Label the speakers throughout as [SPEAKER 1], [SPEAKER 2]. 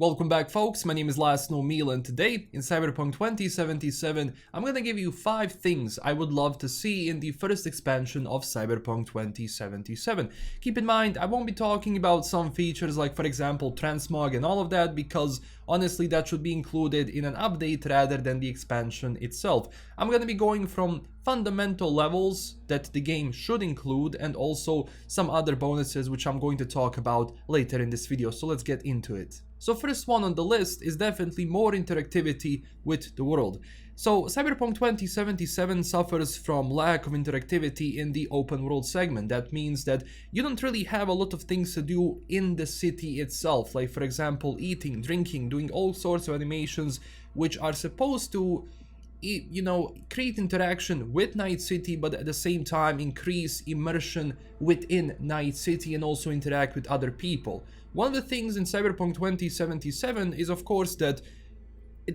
[SPEAKER 1] Welcome back, folks. My name is LastKnownMeal, and today in Cyberpunk 2077 I'm gonna give you 5 things I would love to see in the first expansion of Cyberpunk 2077. Keep in mind, I won't be talking about some features like, for example, transmog and all of that, because honestly that should be included in an update rather than the expansion itself. I'm gonna be going from fundamental levels that the game should include and also some other bonuses which I'm going to talk about later in this video, so let's get into it. So first one on the list is definitely more interactivity with the world. So Cyberpunk 2077 suffers from lack of interactivity in the open world segment. That means that you don't really have a lot of things to do in the city itself, like for example eating, drinking, doing all sorts of animations which are supposed to create interaction with Night City, but at the same time increase immersion within Night City and also interact with other people. One of the things in Cyberpunk 2077 is of course that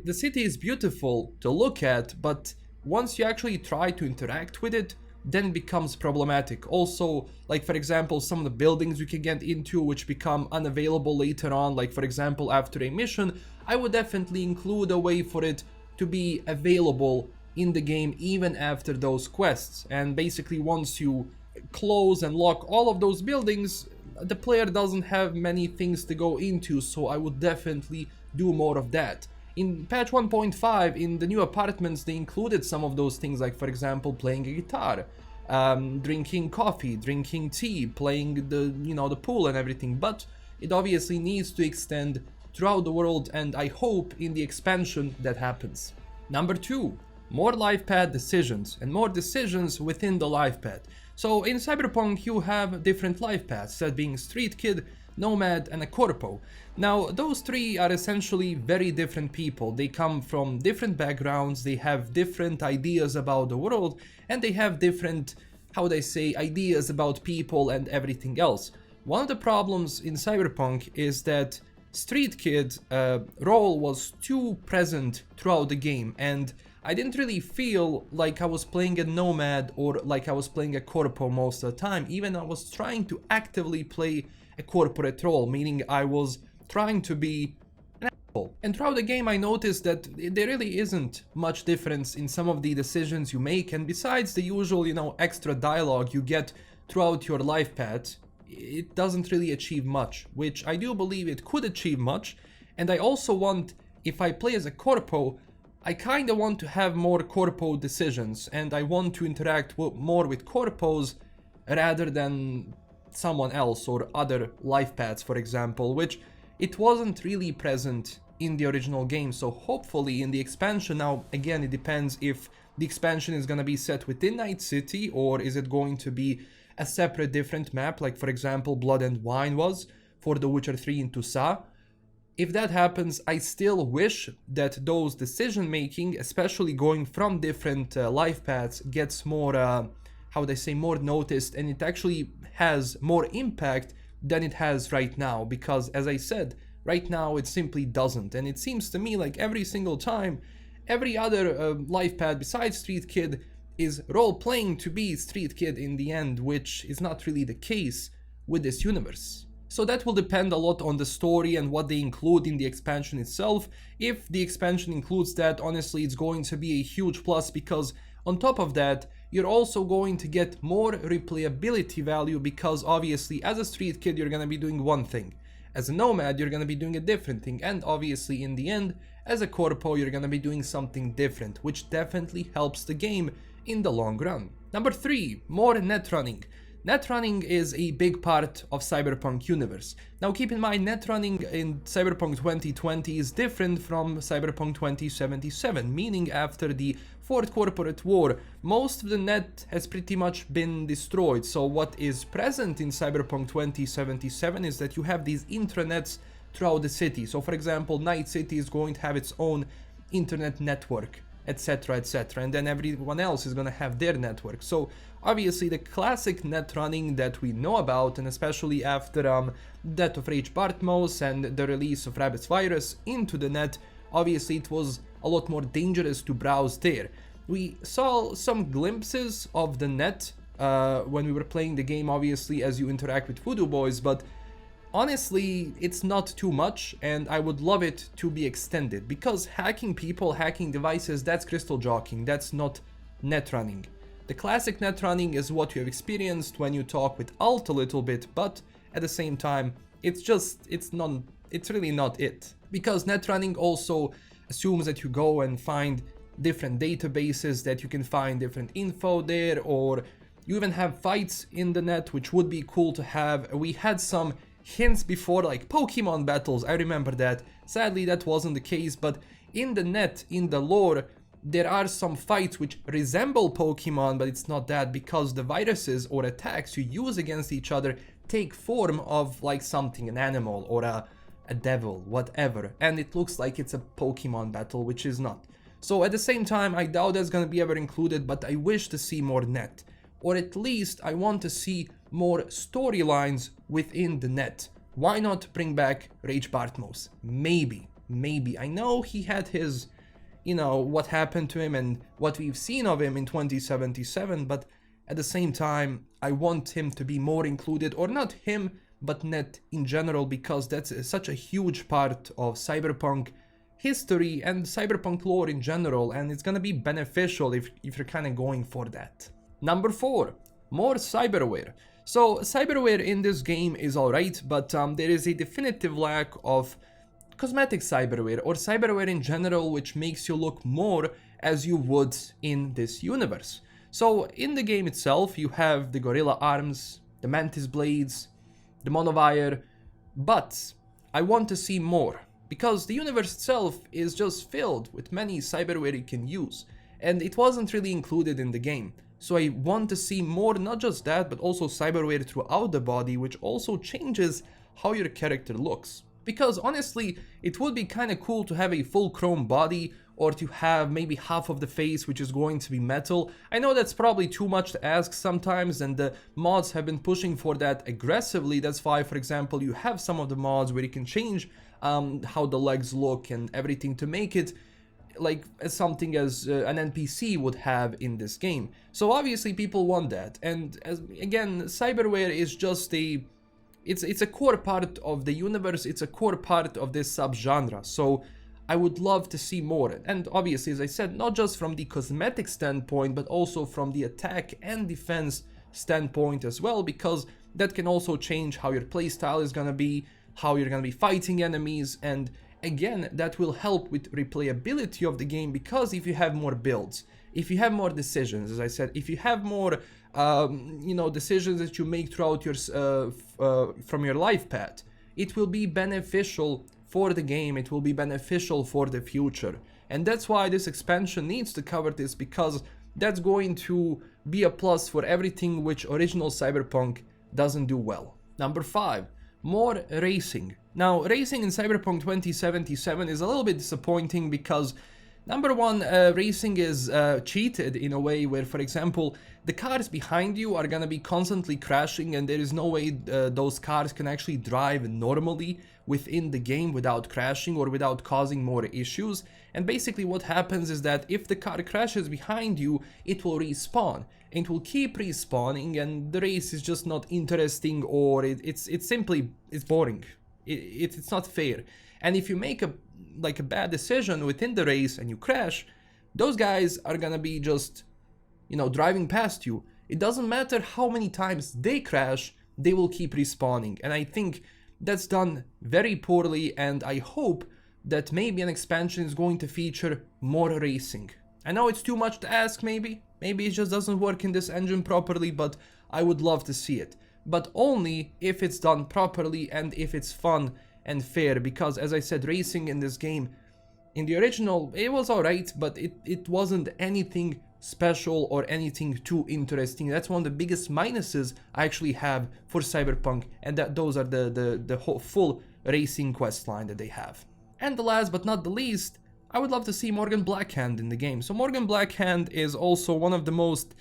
[SPEAKER 1] the city is beautiful to look at, but once you actually try to interact with it, then it becomes problematic. Also, like for example, some of the buildings you can get into which become unavailable later on, like for example after a mission, I would definitely include a way for it to be available in the game even after those quests. And basically once you close and lock all of those buildings, the player doesn't have many things to go into, so I would definitely do more of that. In patch 1.5, in the new apartments, they included some of those things, like for example playing a guitar, drinking coffee, drinking tea, playing the pool and everything, but it obviously needs to extend throughout the world, and I hope in the expansion that happens. Number 2, more life path decisions and more decisions within the life path. So in Cyberpunk you have different life paths, that being Street Kid, Nomad and a Corpo. Now those three are essentially very different people. They come from different backgrounds, they have different ideas about the world, and they have different, ideas about people and everything else. One of the problems in Cyberpunk is that Street Kid role was too present throughout the game, and I didn't really feel like I was playing a Nomad or like I was playing a Corpo most of the time. Even I was trying to actively play a corporate role, meaning I was trying to be an asshole. And throughout the game I noticed that there really isn't much difference in some of the decisions you make, and besides the usual, extra dialogue you get throughout your life path, it doesn't really achieve much, which I do believe it could achieve much. And I also want, if I play as a Corpo, I kinda want to have more Corpo decisions, and I want to interact more with Corpos rather than someone else or other life paths, for example, which it wasn't really present in the original game. So hopefully in the expansion, now again it depends if the expansion is gonna be set within Night City or is it going to be a separate different map, like for example Blood and Wine was for The Witcher 3 in Toussaint. If that happens, I still wish that those decision making, especially going from different life paths, gets more, more noticed, and it actually has more impact than it has right now, because as I said, right now it simply doesn't. And it seems to me like every single time, every other life path besides Street Kid is role-playing to be Street Kid in the end, which is not really the case with this universe. So that will depend a lot on the story and what they include in the expansion itself. If the expansion includes that, honestly it's going to be a huge plus, because on top of that you're also going to get more replayability value, because obviously as a Street Kid you're gonna be doing one thing, as a Nomad you're gonna be doing a different thing, and obviously in the end as a Corpo you're gonna be doing something different, which definitely helps the game in the long run. Number 3, more netrunning. Netrunning is a big part of Cyberpunk universe. Now keep in mind, netrunning in Cyberpunk 2020 is different from Cyberpunk 2077, meaning after the Fourth Corporate War, most of the net has pretty much been destroyed. So what is present in Cyberpunk 2077 is that you have these intranets throughout the city. So for example, Night City is going to have its own internet network, etc, etc, and then everyone else is gonna have their network. So obviously the classic net running that we know about, and especially after death of Rage Bartmos and the release of Rabbit's virus into the net, obviously it was a lot more dangerous to browse there. We saw some glimpses of the net when we were playing the game, obviously as you interact with Voodoo Boys, but honestly, it's not too much, and I would love it to be extended, because hacking people, hacking devices, that's crystal jocking, that's not netrunning. The classic netrunning is what you have experienced when you talk with Alt a little bit, but at the same time, it's really not it. Because netrunning also assumes that you go and find different databases, that you can find different info there, or you even have fights in the net, which would be cool to have. We had some hints before, like Pokemon battles, I remember that. Sadly, that wasn't the case, but in the net, in the lore, there are some fights which resemble Pokemon, but it's not that, because the viruses or attacks you use against each other take form of like something, an animal or a devil, whatever, and it looks like it's a Pokemon battle, which is not. So at the same time, I doubt that's gonna be ever included, but I wish to see more net. Or at least I want to see more storylines within the net. Why not bring back Rage Bartmos? Maybe. I know he had his, you know, what happened to him and what we've seen of him in 2077, but at the same time, I want him to be more included, or not him, but net in general, because that's such a huge part of Cyberpunk history and Cyberpunk lore in general, and it's gonna be beneficial if you're kind of going for that. Number 4, more cyberware. So cyberware in this game is alright, but there is a definitive lack of cosmetic cyberware or cyberware in general, which makes you look more as you would in this universe. So in the game itself, you have the gorilla arms, the mantis blades, the monowire, but I want to see more, because the universe itself is just filled with many cyberware you can use, and it wasn't really included in the game. So I want to see more, not just that, but also cyberware throughout the body, which also changes how your character looks. Because honestly, it would be kind of cool to have a full chrome body, or to have maybe half of the face which is going to be metal. I know that's probably too much to ask sometimes, and the mods have been pushing for that aggressively. That's why, for example, you have some of the mods where you can change how the legs look and everything to make it like as something as an NPC would have in this game. So obviously people want that, and again, cyberware is just it's a core part of the universe, it's a core part of this subgenre, so I would love to see more. And obviously, as I said, not just from the cosmetic standpoint, but also from the attack and defense standpoint as well, because that can also change how your playstyle is gonna be, how you're gonna be fighting enemies, and again, that will help with replayability of the game, because if you have more builds, if you have more decisions, as I said, if you have more decisions that you make throughout your from your life path, it will be beneficial for the game, it will be beneficial for the future. And that's why this expansion needs to cover this, because that's going to be a plus for everything which original Cyberpunk doesn't do well. Number 5, more racing. Now, racing in Cyberpunk 2077 is a little bit disappointing, because number 1, racing is cheated in a way where, for example, the cars behind you are gonna be constantly crashing, and there is no way those cars can actually drive normally within the game without crashing or without causing more issues. And basically what happens is that if the car crashes behind you, it will respawn. It will keep respawning, and the race is just not interesting, or it's boring. It's not fair. And if you make a bad decision within the race and you crash, those guys are gonna be just, driving past you. It doesn't matter how many times they crash, they will keep respawning. And I think that's done very poorly, and I hope that maybe an expansion is going to feature more racing. I know it's too much to ask, maybe it just doesn't work in this engine properly, but I would love to see it. But only if it's done properly and if it's fun and fair, because as I said, racing in this game, in the original, it was alright, but it wasn't anything special or anything too interesting. That's one of the biggest minuses I actually have for Cyberpunk, and those are the whole full racing quest line that they have. And the last but not the least, I would love to see Morgan Blackhand in the game. So Morgan Blackhand is also one of the most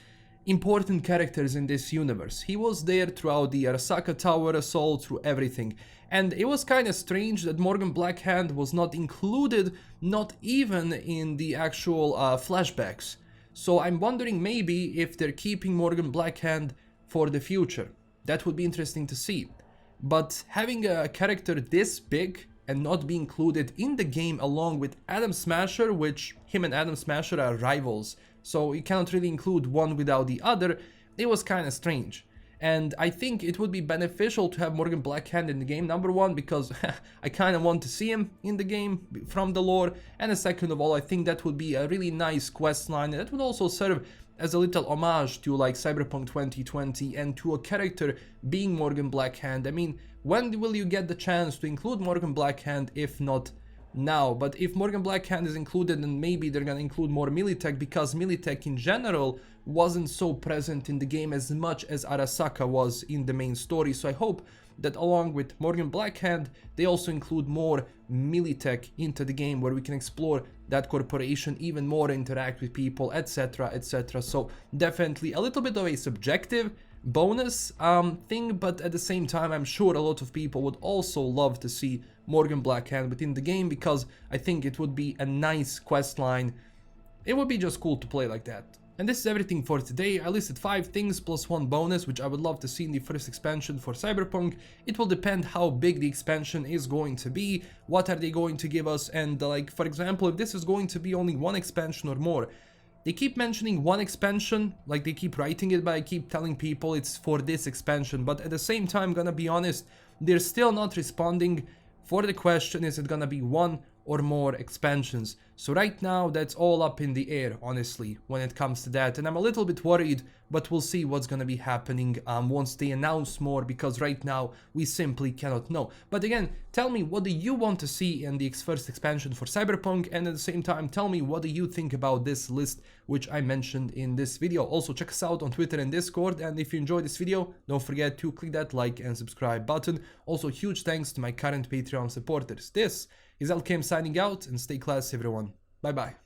[SPEAKER 1] important characters in this universe. He was there throughout the Arasaka Tower assault, through everything. And it was kind of strange that Morgan Blackhand was not included, not even in the actual flashbacks. So I'm wondering maybe if they're keeping Morgan Blackhand for the future. That would be interesting to see. but having a character this big and not be included in the game along with Adam Smasher, which him and Adam Smasher are rivals, so you cannot really include one without the other, it was kind of strange. And I think it would be beneficial to have Morgan Blackhand in the game, number one, because I kind of want to see him in the game from the lore, and second of all, I think that would be a really nice quest line, and that would also serve as a little homage to like Cyberpunk 2020 and to a character being Morgan Blackhand. I mean, when will you get the chance to include Morgan Blackhand if not now? But if Morgan Blackhand is included, then maybe they're gonna include more Militech, because Militech in general wasn't so present in the game as much as Arasaka was in the main story. So I hope that along with Morgan Blackhand, they also include more Militech into the game, where we can explore that corporation even more, interact with people, etc, etc. So definitely a little bit of a subjective bonus thing, but at the same time I'm sure a lot of people would also love to see Morgan Blackhand within the game, because I think it would be a nice quest line. It would be just cool to play like that. And this is everything for today. I listed 5 things plus 1 bonus which I would love to see in the first expansion for Cyberpunk. It will depend how big the expansion is going to be, what are they going to give us, and like for example, if this is going to be only 1 expansion or more. They keep mentioning 1 expansion, like they keep writing it, but I keep telling people it's for this expansion. But at the same time, gonna be honest, they're still not responding for the question, is it gonna be 1 or more expansions? So right now, that's all up in the air, honestly, when it comes to that. And I'm a little bit worried, but we'll see what's gonna be happening once they announce more, because right now, we simply cannot know. But again, tell me, what do you want to see in the first expansion for Cyberpunk? And at the same time, tell me, what do you think about this list, which I mentioned in this video? Also, check us out on Twitter and Discord. And if you enjoyed this video, don't forget to click that like and subscribe button. Also, huge thanks to my current Patreon supporters. This is LKM signing out, and stay classy, everyone. Bye bye.